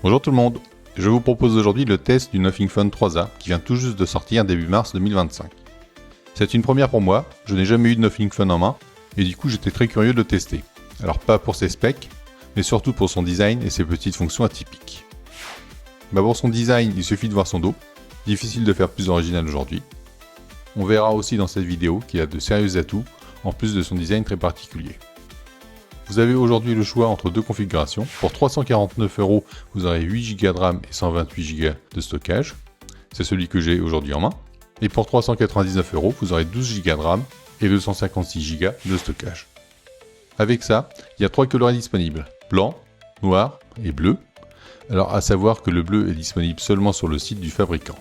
Bonjour tout le monde, je vous propose aujourd'hui le test du Nothing Phone 3A qui vient tout juste de sortir début mars 2025. C'est une première pour moi, je n'ai jamais eu de Nothing Phone en main et du coup j'étais très curieux de le tester. Alors pas pour ses specs, mais surtout pour son design et ses petites fonctions atypiques. Pour son design, il suffit de voir son dos, difficile de faire plus original aujourd'hui. On verra aussi dans cette vidéo qu'il a de sérieux atouts en plus de son design très particulier. Vous avez aujourd'hui le choix entre deux configurations. Pour 349 €, vous aurez 8 Go de RAM et 128 Go de stockage. C'est celui que j'ai aujourd'hui en main. Et pour 399 €, vous aurez 12 Go de RAM et 256 Go de stockage. Avec ça, il y a 3 coloris disponibles. Blanc, noir et bleu. Alors à savoir que le bleu est disponible seulement sur le site du fabricant.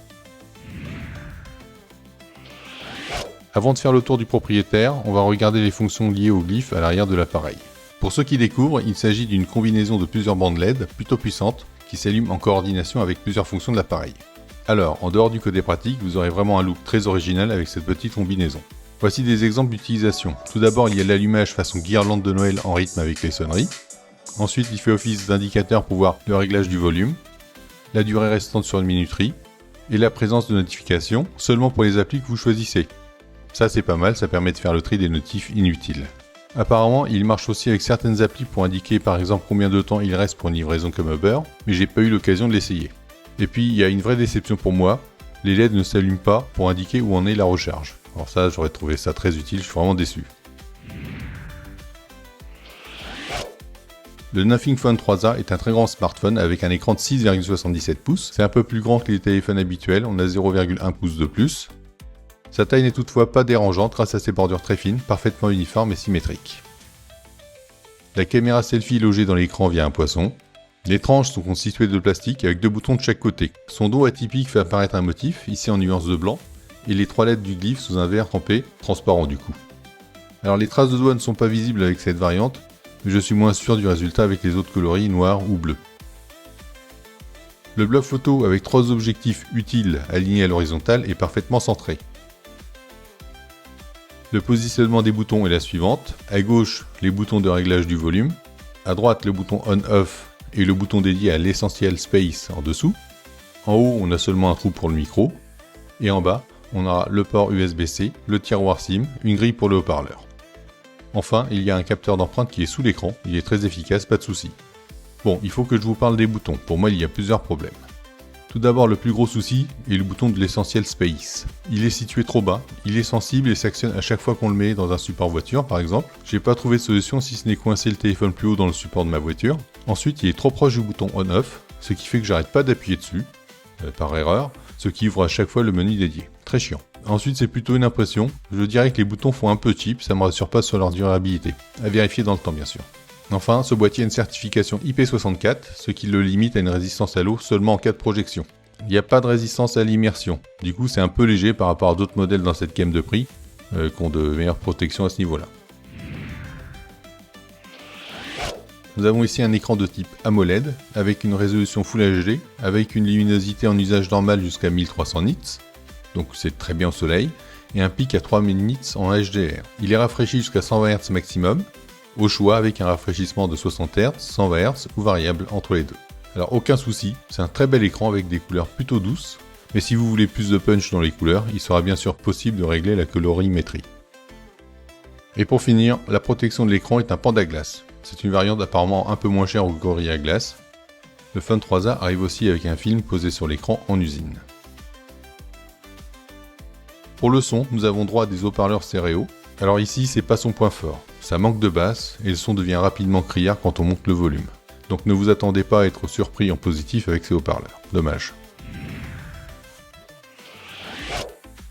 Avant de faire le tour du propriétaire, on va regarder les fonctions liées au glyphe à l'arrière de l'appareil. Pour ceux qui découvrent, il s'agit d'une combinaison de plusieurs bandes LED plutôt puissantes qui s'allument en coordination avec plusieurs fonctions de l'appareil. Alors, en dehors du côté pratique, vous aurez vraiment un look très original avec cette petite combinaison. Voici des exemples d'utilisation. Tout d'abord, il y a l'allumage façon guirlande de Noël en rythme avec les sonneries. Ensuite, il fait office d'indicateur pour voir le réglage du volume, la durée restante sur une minuterie, et la présence de notifications seulement pour les applis que vous choisissez. Ça c'est pas mal, ça permet de faire le tri des notifs inutiles. Apparemment, il marche aussi avec certaines applis pour indiquer par exemple combien de temps il reste pour une livraison comme Uber, mais j'ai pas eu l'occasion de l'essayer. Et puis, il y a une vraie déception pour moi, les LED ne s'allument pas pour indiquer où en est la recharge. Alors ça, j'aurais trouvé ça très utile, je suis vraiment déçu. Le Nothing Phone 3A est un très grand smartphone avec un écran de 6,77 pouces. C'est un peu plus grand que les téléphones habituels, on a 0,1 pouce de plus. Sa taille n'est toutefois pas dérangeante grâce à ses bordures très fines, parfaitement uniformes et symétriques. La caméra selfie est logée dans l'écran via un poisson. Les tranches sont constituées de plastique avec 2 boutons de chaque côté. Son dos atypique fait apparaître un motif, ici en nuance de blanc, et les 3 lettres du glyphe sous un verre trempé, transparent du coup. Alors les traces de doigts ne sont pas visibles avec cette variante, mais je suis moins sûr du résultat avec les autres coloris noir ou bleu. Le bloc photo avec 3 objectifs utiles alignés à l'horizontale est parfaitement centré. Le positionnement des boutons est la suivante. À gauche, les boutons de réglage du volume. À droite, le bouton on-off et le bouton dédié à l'essentiel space en dessous. En haut, on a seulement un trou pour le micro. Et en bas, on aura le port USB-C, le tiroir SIM, une grille pour le haut-parleur. Enfin, il y a un capteur d'empreinte qui est sous l'écran. Il est très efficace, pas de souci. Bon, il faut que je vous parle des boutons. Pour moi, il y a plusieurs problèmes. Tout d'abord, le plus gros souci est le bouton de l'essentiel space. Il est situé trop bas, il est sensible et s'actionne à chaque fois qu'on le met dans un support voiture par exemple. J'ai pas trouvé de solution si ce n'est coincer le téléphone plus haut dans le support de ma voiture. Ensuite, il est trop proche du bouton on-off, ce qui fait que j'arrête pas d'appuyer dessus, par erreur, ce qui ouvre à chaque fois le menu dédié. Très chiant. Ensuite, c'est plutôt une impression. Je dirais que les boutons font un peu cheap, ça me rassure pas sur leur durabilité. À vérifier dans le temps bien sûr. Enfin, ce boîtier a une certification IP64, ce qui le limite à une résistance à l'eau seulement en cas de projection. Il n'y a pas de résistance à l'immersion, du coup c'est un peu léger par rapport à d'autres modèles dans cette gamme de prix, qui ont de meilleures protections à ce niveau-là. Nous avons ici un écran de type AMOLED, avec une résolution Full HD, avec une luminosité en usage normal jusqu'à 1300 nits, donc c'est très bien au soleil, et un pic à 3000 nits en HDR. Il est rafraîchi jusqu'à 120 Hz maximum, au choix avec un rafraîchissement de 60 Hz, 120 Hz ou variable entre les deux. Alors aucun souci, c'est un très bel écran avec des couleurs plutôt douces, mais si vous voulez plus de punch dans les couleurs, il sera bien sûr possible de régler la colorimétrie. Et pour finir, la protection de l'écran est un Panda Glass. C'est une variante apparemment un peu moins chère au Gorilla Glass. Le Phone 3A arrive aussi avec un film posé sur l'écran en usine. Pour le son, nous avons droit à des haut-parleurs stéréo. Alors ici, c'est pas son point fort. Ça manque de basse et le son devient rapidement criard quand on monte le volume. Donc ne vous attendez pas à être surpris en positif avec ces haut-parleurs. Dommage.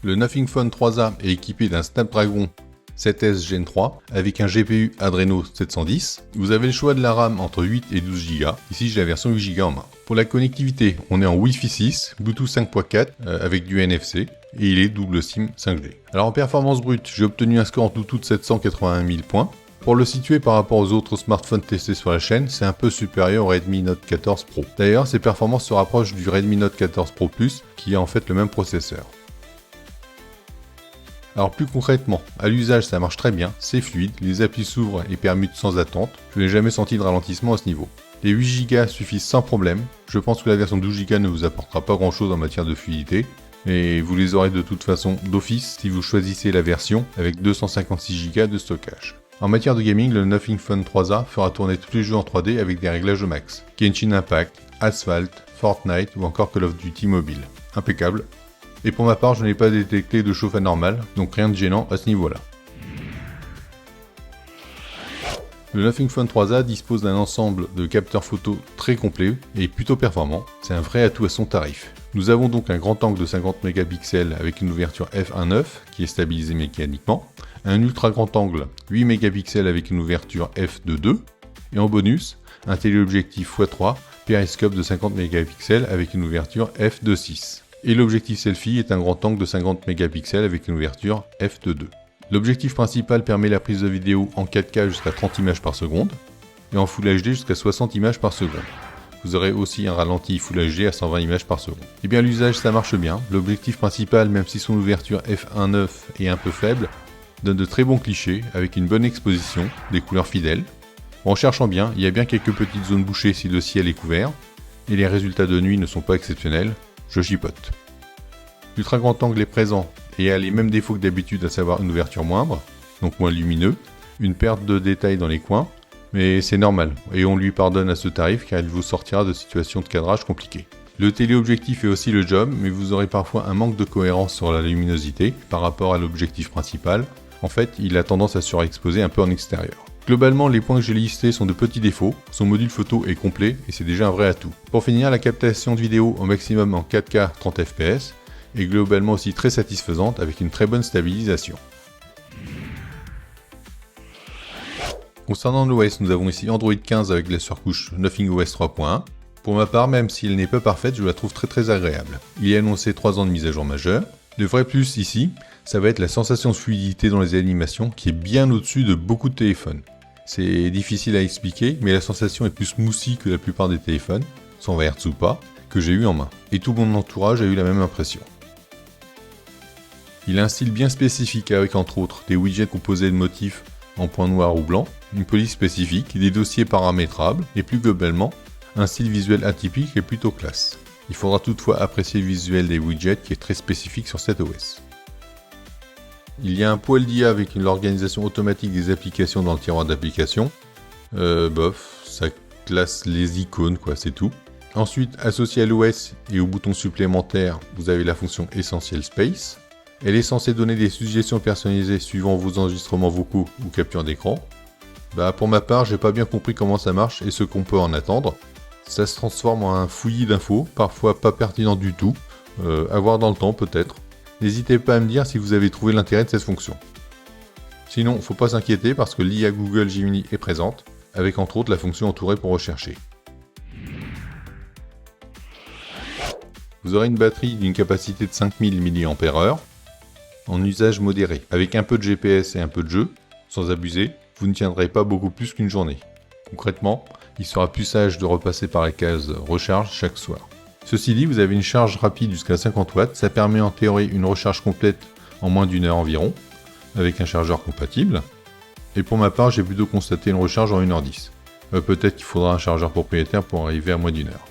Le Nothing Phone 3A est équipé d'un Snapdragon 7S Gen 3 avec un GPU Adreno 710. Vous avez le choix de la RAM entre 8 et 12 Go. Ici j'ai la version 8 Go en main. Pour la connectivité, on est en Wi-Fi 6, Bluetooth 5.4 avec du NFC et il est double SIM 5G. Alors en performance brute, j'ai obtenu un score en tout de 781 000 points. Pour le situer par rapport aux autres smartphones testés sur la chaîne, c'est un peu supérieur au Redmi Note 14 Pro. D'ailleurs, ses performances se rapprochent du Redmi Note 14 Pro Plus, qui a en fait le même processeur. Alors plus concrètement, à l'usage ça marche très bien, c'est fluide, les applis s'ouvrent et permutent sans attente, je n'ai jamais senti de ralentissement à ce niveau. Les 8 Go suffisent sans problème. Je pense que la version 12 Go ne vous apportera pas grand chose en matière de fluidité, mais vous les aurez de toute façon d'office si vous choisissez la version avec 256 Go de stockage. En matière de gaming, le Nothing Phone 3A fera tourner tous les jeux en 3D avec des réglages au max. Genshin Impact, Asphalt, Fortnite ou encore Call of Duty Mobile. Impeccable. Et pour ma part, je n'ai pas détecté de chauffe anormal, donc rien de gênant à ce niveau-là. Le Nothing Phone 3A dispose d'un ensemble de capteurs photo très complet et plutôt performant. C'est un vrai atout à son tarif. Nous avons donc un grand angle de 50 mégapixels avec une ouverture f1.9 qui est stabilisée mécaniquement, un ultra grand angle 8 mégapixels avec une ouverture f2.2 et en bonus, un téléobjectif x3 périscope de 50 mégapixels avec une ouverture f2.6. Et l'objectif selfie est un grand angle de 50 mégapixels avec une ouverture f2.2. L'objectif principal permet la prise de vidéo en 4K jusqu'à 30 images par seconde et en Full HD jusqu'à 60 images par seconde. Vous aurez aussi un ralenti Full HD à 120 images par seconde. Et bien l'usage ça marche bien, l'objectif principal même si son ouverture f1.9 est un peu faible, donne de très bons clichés avec une bonne exposition, des couleurs fidèles. En cherchant bien, il y a bien quelques petites zones bouchées si le ciel est couvert, et les résultats de nuit ne sont pas exceptionnels, je chipote. L'ultra grand angle est présent et a les mêmes défauts que d'habitude, à savoir une ouverture moindre, donc moins lumineux, une perte de détails dans les coins, mais c'est normal, et on lui pardonne à ce tarif car il vous sortira de situations de cadrage compliquées. Le téléobjectif fait aussi le job, mais vous aurez parfois un manque de cohérence sur la luminosité par rapport à l'objectif principal. En fait, il a tendance à surexposer un peu en extérieur. Globalement, les points que j'ai listés sont de petits défauts, son module photo est complet et c'est déjà un vrai atout. Pour finir, la captation de vidéo au maximum en 4K 30 fps est globalement aussi très satisfaisante avec une très bonne stabilisation. Concernant l'OS, nous avons ici Android 15 avec la surcouche Nothing OS 3.1. Pour ma part, même si elle n'est pas parfaite, je la trouve très agréable. Il est annoncé 3 ans de mise à jour majeure. Le vrai plus ici, ça va être la sensation de fluidité dans les animations qui est bien au-dessus de beaucoup de téléphones. C'est difficile à expliquer, mais la sensation est plus smoothie que la plupart des téléphones, 120 Hz ou pas, que j'ai eu en main. Et tout mon entourage a eu la même impression. Il a un style bien spécifique avec entre autres des widgets composés de motifs en point noir ou blanc, une police spécifique, des dossiers paramétrables et plus globalement, un style visuel atypique et plutôt classe. Il faudra toutefois apprécier le visuel des widgets qui est très spécifique sur cet OS. Il y a un poil d'IA avec l'organisation automatique des applications dans le tiroir d'applications. Bof, ça classe les icônes quoi, c'est tout. Ensuite, associé à l'OS et au bouton supplémentaire, vous avez la fonction Essential Space. Elle est censée donner des suggestions personnalisées suivant vos enregistrements vocaux ou captures d'écran. Pour ma part, j'ai pas bien compris comment ça marche et ce qu'on peut en attendre. Ça se transforme en un fouillis d'infos, parfois pas pertinent du tout, à voir dans le temps peut-être. N'hésitez pas à me dire si vous avez trouvé l'intérêt de cette fonction. Sinon, faut pas s'inquiéter parce que l'IA Google Gemini est présente, avec entre autres la fonction entourée pour rechercher. Vous aurez une batterie d'une capacité de 5000 mAh, en usage modéré. Avec un peu de GPS et un peu de jeu, sans abuser, vous ne tiendrez pas beaucoup plus qu'une journée. Concrètement, il sera plus sage de repasser par la case recharge chaque soir. Ceci dit, vous avez une charge rapide jusqu'à 50 watts, ça permet en théorie une recharge complète en moins d'1 heure environ, avec un chargeur compatible. Et pour ma part, j'ai plutôt constaté une recharge en 1h10. Peut-être qu'il faudra un chargeur propriétaire pour arriver à moins d'1 heure.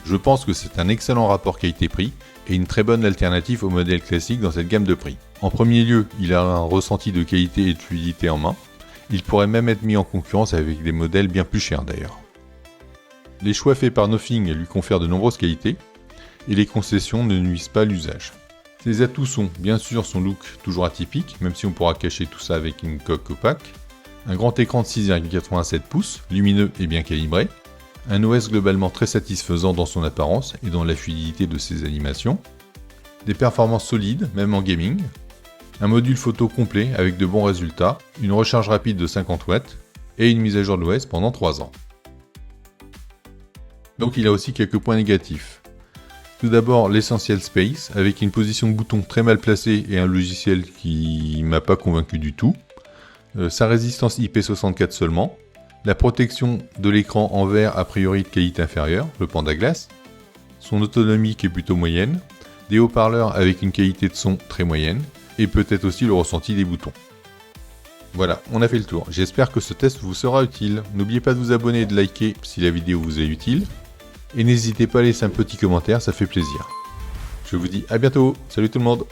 Je pense que c'est un excellent rapport qualité-prix et une très bonne alternative au modèle classique dans cette gamme de prix. En premier lieu, il a un ressenti de qualité et de fluidité en main. Il pourrait même être mis en concurrence avec des modèles bien plus chers d'ailleurs. Les choix faits par Nothing lui confèrent de nombreuses qualités et les concessions ne nuisent pas à l'usage. Ses atouts sont bien sûr son look toujours atypique, même si on pourra cacher tout ça avec une coque opaque, un grand écran de 6,87 pouces, lumineux et bien calibré, un OS globalement très satisfaisant dans son apparence et dans la fluidité de ses animations, des performances solides, même en gaming, un module photo complet avec de bons résultats, une recharge rapide de 50 watts et une mise à jour de l'OS pendant 3 ans. Donc il a aussi quelques points négatifs. Tout d'abord l'Essential Space, avec une position de bouton très mal placée et un logiciel qui m'a pas convaincu du tout. Sa résistance IP64 seulement. La protection de l'écran en verre a priori de qualité inférieure, le Panda Glass. Son autonomie qui est plutôt moyenne. Des haut-parleurs avec une qualité de son très moyenne. Et peut-être aussi le ressenti des boutons. Voilà, on a fait le tour. J'espère que ce test vous sera utile. N'oubliez pas de vous abonner et de liker si la vidéo vous est utile. Et n'hésitez pas à laisser un petit commentaire, ça fait plaisir. Je vous dis à bientôt. Salut tout le monde.